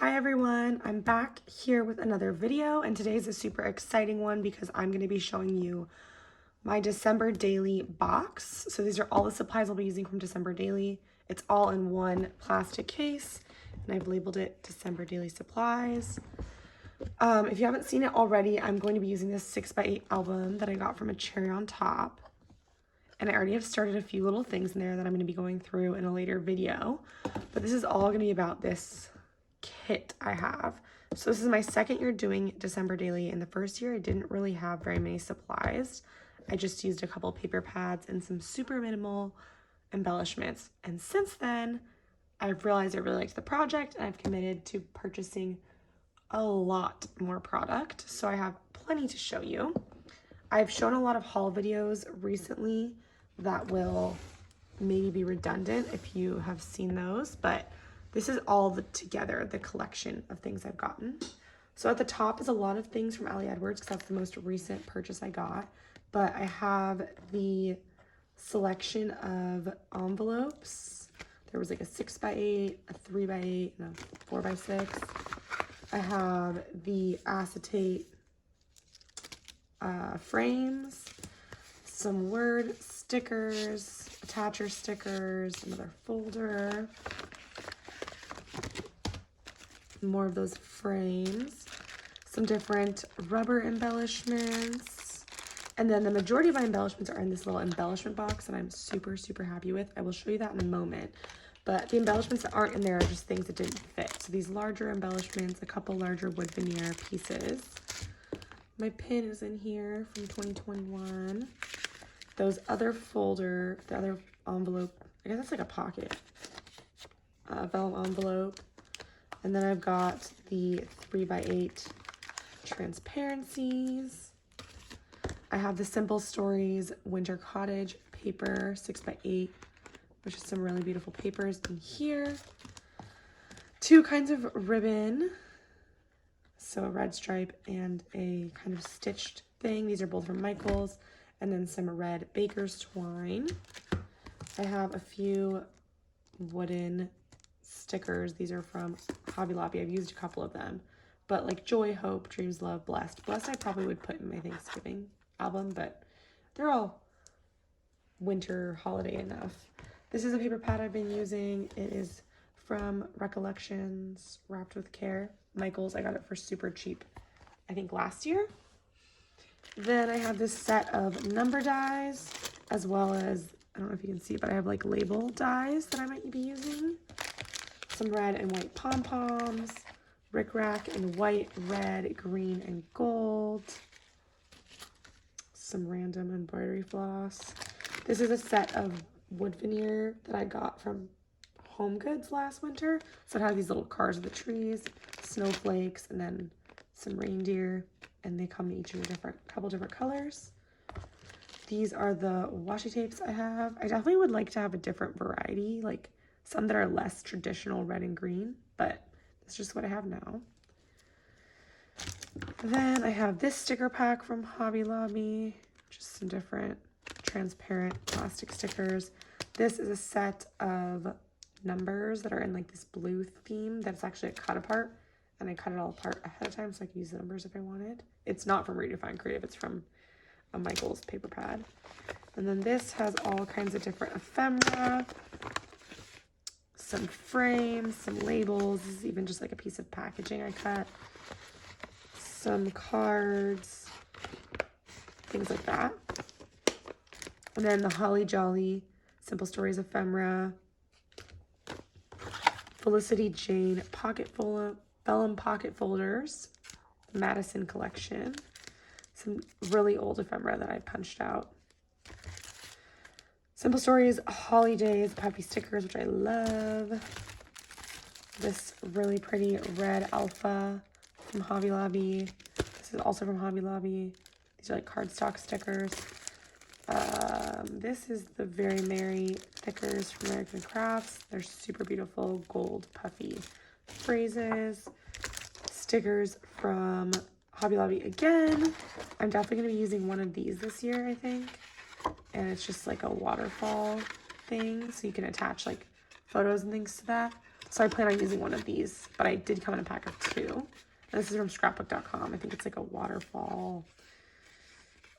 Hi everyone, I'm back here with another video, and today's a super exciting one because I'm going to be showing you my December daily box. So these are all the supplies I'll be using from December daily. It's all in one plastic case and I've labeled it December daily supplies. If you haven't seen it already, I'm going to be using this 6x8 album that I got from a Cherry on Top. And I already have started a few little things in there that I'm going to be going through in a later video. But this is all going to be about this kit I have. So this is my second year doing December daily, and the first year I didn't really have very many supplies. I just used a couple paper pads and some super minimal embellishments. And since then, I've realized I really liked the project and I've committed to purchasing a lot more product. So I have plenty to show you. I've shown a lot of haul videos recently that will maybe be redundant if you have seen those, but this is all together, the collection of things I've gotten. So at the top is a lot of things from Ali Edwards because that's the most recent purchase I got. But I have the selection of envelopes. There was like a 6x8, a 3x8, and a 4x6. I have the acetate frames, some word stickers, attacher stickers, another folder, more of those frames, some different rubber embellishments, and then the majority of my embellishments are in this little embellishment box that I'm super, super happy with. I will show you that in a moment, but the embellishments that aren't in there are just things that didn't fit. So these larger embellishments, a couple larger wood veneer pieces. My pin is in here from 2021. Those other folder, the other envelope, I guess that's like a pocket, vellum envelope. And then I've got the 3x8 transparencies. I have the Simple Stories Winter Cottage paper, 6x8, which is some really beautiful papers in here. Two kinds of ribbon. So a red stripe and a kind of stitched thing. These are both from Michaels. And then some red baker's twine. I have a few wooden stickers. These are from Hobby Lobby. I've used a couple of them. But like Joy, Hope, Dreams, Love, Blessed. Blessed I probably would put in my Thanksgiving album, but they're all winter holiday enough. This is a paper pad I've been using. It is from Recollections, Wrapped with Care. Michaels, I got it for super cheap, I think last year. Then I have this set of number dies, as well as, I don't know if you can see, but I have like label dies that I might be using. Some red and white pom-poms, rickrack in white, red, green, and gold. Some random embroidery floss. This is a set of wood veneer that I got from Home Goods last winter. So it has these little cars of the trees, snowflakes, and then some reindeer, and they come each in a couple different colors. These are the washi tapes I have. I definitely would like to have a different variety, like some that are less traditional red and green, but that's just what I have now. Then I have this sticker pack from Hobby Lobby, just some different transparent plastic stickers. This is a set of numbers that are in like this blue theme that's actually a cut apart, and I cut it all apart ahead of time so I could use the numbers if I wanted. It's not from Redefined Kreative, it's from a Michaels paper pad. And then this has all kinds of different ephemera, some frames, some labels. This is even just like a piece of packaging I cut. Some cards, things like that. And then the Holly Jolly Simple Stories ephemera, Felicity Jane vellum pocket folders, Madison collection, some really old ephemera that I punched out. Simple Stories Holidays puppy stickers, which I love. This really pretty red alpha from Hobby Lobby. This is also from Hobby Lobby. These are like cardstock stickers. This is the Very Merry stickers from American Crafts. They're super beautiful gold puffy phrases. Stickers from Hobby Lobby again. I'm definitely going to be using one of these this year, I think. And it's just like a waterfall thing, so you can attach like photos and things to that. So I plan on using one of these, but I did come in a pack of 2. And this is from scrapbook.com. I think it's like a waterfall.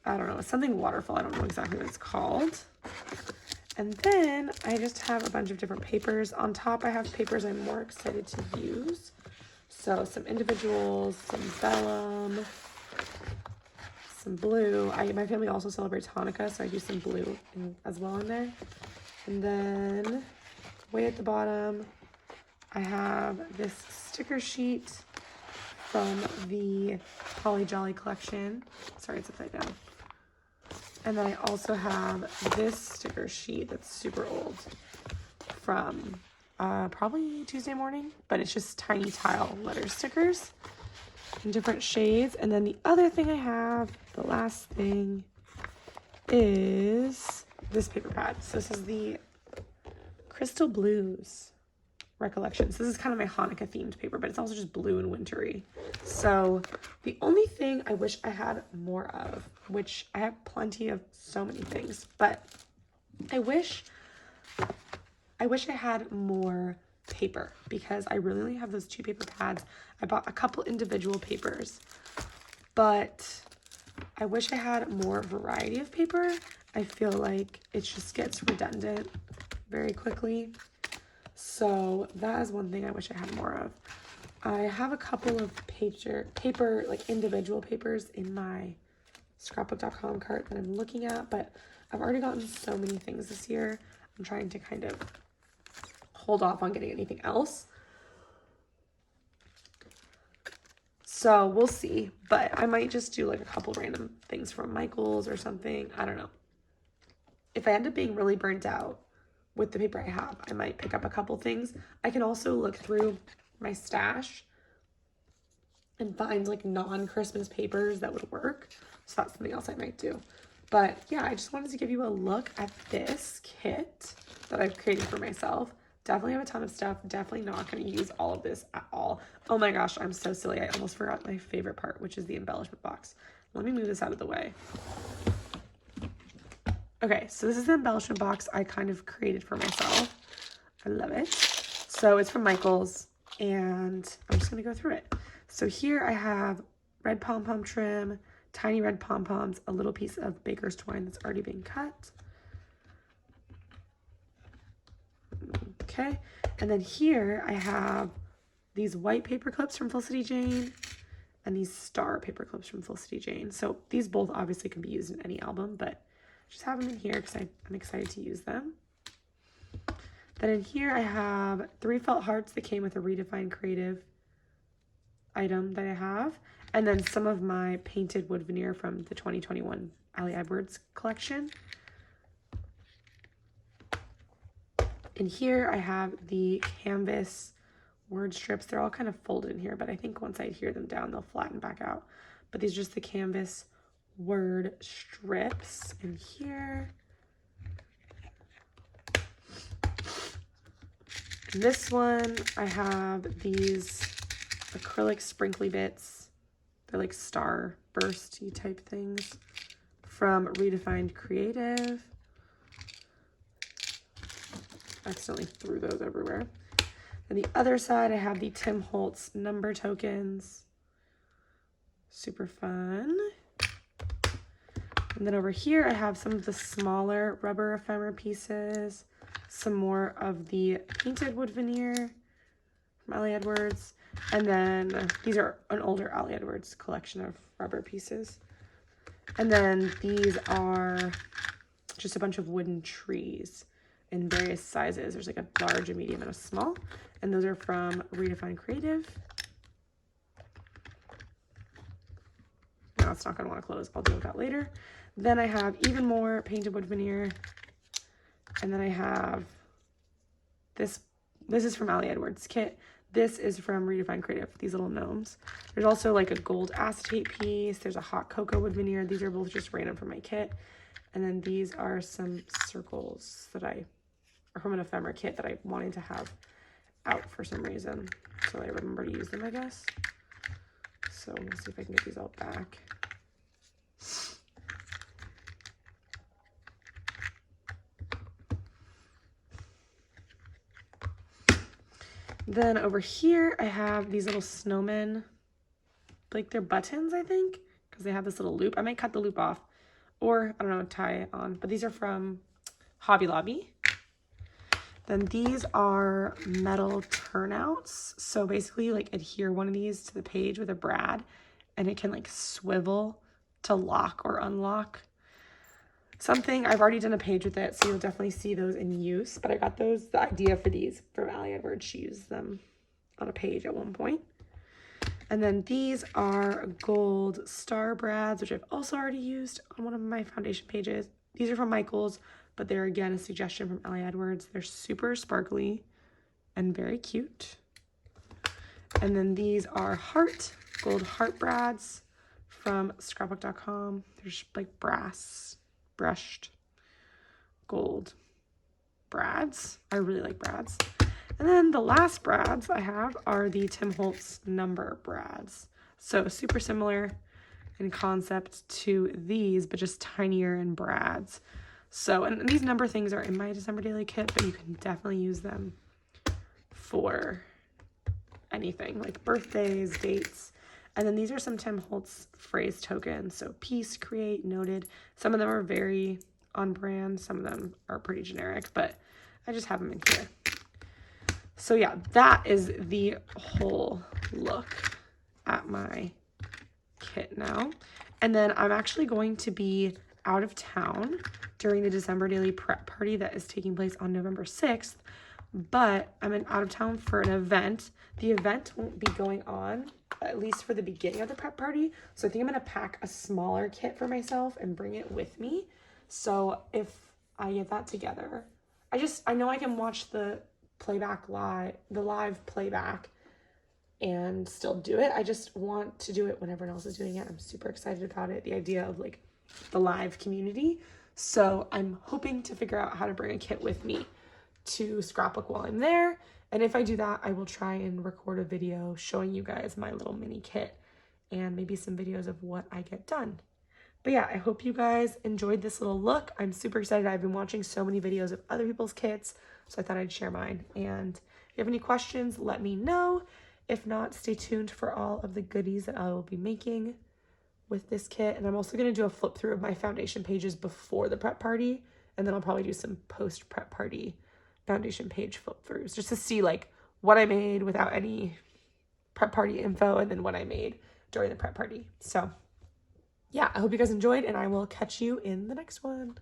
I don't know. It's something waterfall. I don't know exactly what it's called. And then I just have a bunch of different papers. On top, I have papers I'm more excited to use. So some individuals, some vellum, some blue. My family also celebrates Hanukkah, so I do some blue as well in there. And then way at the bottom, I have this sticker sheet from the Holly Jolly collection. Sorry, it's upside down. And then I also have this sticker sheet that's super old from probably Tuesday morning, but it's just tiny tile letter stickers in different shades. And then the other thing I have, the last thing, is this paper pad. So this is the Crystal Blues Recollections. This is kind of my Hanukkah themed paper, but it's also just blue and wintry. So the only thing I wish I had more of, which I have plenty of so many things, but I wish I had more paper because I really only have those 2 paper pads. I bought a couple individual papers, but I wish I had more variety of paper. I feel like it just gets redundant very quickly. So that is one thing I wish I had more of. I have a couple of paper, like individual papers in my scrapbook.com cart that I'm looking at, but I've already gotten so many things this year. I'm trying to kind of hold off on getting anything else. So we'll see, but I might just do like a couple random things from Michael's or something. I don't know. If I end up being really burnt out with the paper I have, I might pick up a couple things. I can also look through my stash and find like non-Christmas papers that would work. So that's something else I might do. But yeah, I just wanted to give you a look at this kit that I've created for myself. Definitely have a ton of stuff. Definitely not going to use all of this at all. Oh my gosh, I'm so silly. I almost forgot my favorite part, which is the embellishment box. Let me move this out of the way. Okay, so this is the embellishment box I kind of created for myself. I love it. So it's from Michael's, and I'm just going to go through it. So here I have red pom-pom trim, tiny red pom-poms, a little piece of baker's twine that's already been cut. Okay, and then here I have these white paper clips from Felicity Jane and these star paper clips from Felicity Jane. So these both obviously can be used in any album, but just have them in here because I'm excited to use them. Then in here I have 3 felt hearts that came with a Redefined Kreative item that I have, and then some of my painted wood veneer from the 2021 Ali Edwards collection. In here I have the canvas word strips. They're all kind of folded in here, but I think once I adhere them down, they'll flatten back out. But these are just the canvas word strips in here. In this one, I have these acrylic sprinkly bits. They're like star bursty type things from Redefined Kreative. Accidentally threw those everywhere. And the other side, I have the Tim Holtz number tokens. Super fun. And then over here, I have some of the smaller rubber ephemera pieces, some more of the painted wood veneer from Ali Edwards, and then these are an older Ali Edwards collection of rubber pieces. And then these are just a bunch of wooden trees in various sizes. There's like a large, a medium, and a small, and those are from Redefined Kreative. Now it's not going to want to close. I'll deal with that later. Then I have even more painted wood veneer. And then I have this. This is from Ali Edwards' kit. This is from Redefined Kreative, these little gnomes. There's also like a gold acetate piece. There's a hot cocoa wood veneer. These are both just random from my kit. And then these are some circles that are from an ephemera kit that I wanted to have out for some reason. So I remember to use them, I guess. So we'll see if I can get these all back. Then over here, I have these little snowmen, like they're buttons, I think, because they have this little loop. I might cut the loop off or, I don't know, tie it on, but these are from Hobby Lobby. Then these are metal turnouts. So basically like adhere one of these to the page with a brad and it can like swivel to lock or unlock something. I've already done a page with it, so you'll definitely see those in use, but I got the idea for these from Allie Edwards. She used them on a page at one point. And then these are gold star brads, which I've also already used on one of my foundation pages. These are from Michaels, but they're again a suggestion from Allie Edwards. They're super sparkly and very cute. And then these are gold heart brads from scrapbook.com. They're just like brass brushed gold brads. I really like brads. And then the last brads I have are the Tim Holtz number brads. So super similar in concept to these, but just tinier in brads. So, and these number things are in my December Daily kit, but you can definitely use them for anything like birthdays, dates. And then these are some Tim Holtz phrase tokens. So peace, create, noted. Some of them are very on brand. Some of them are pretty generic, but I just have them in here. So yeah, that is the whole look at my kit now. And then I'm actually going to be out of town during the December Daily prep party that is taking place on November 6th, but I'm out of town for an event. The event won't be going on, at least for the beginning of the prep party. So I think I'm going to pack a smaller kit for myself and bring it with me. So if I get that together, I know I can watch the live playback and still do it. I just want to do it when everyone else is doing it. I'm super excited about it. The idea of like the live community. So I'm hoping to figure out how to bring a kit with me to scrapbook while I'm there. And if I do that, I will try and record a video showing you guys my little mini kit and maybe some videos of what I get done. But yeah, I hope you guys enjoyed this little look. I'm super excited. I've been watching so many videos of other people's kits, so I thought I'd share mine. And if you have any questions, let me know. If not, stay tuned for all of the goodies that I will be making with this kit. And I'm also going to do a flip through of my foundation pages before the prep party, and then I'll probably do some post prep party foundation page flip throughs just to see like what I made without any prep party info and then what I made during the prep party. So yeah, I hope you guys enjoyed, and I will catch you in the next one.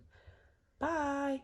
Bye.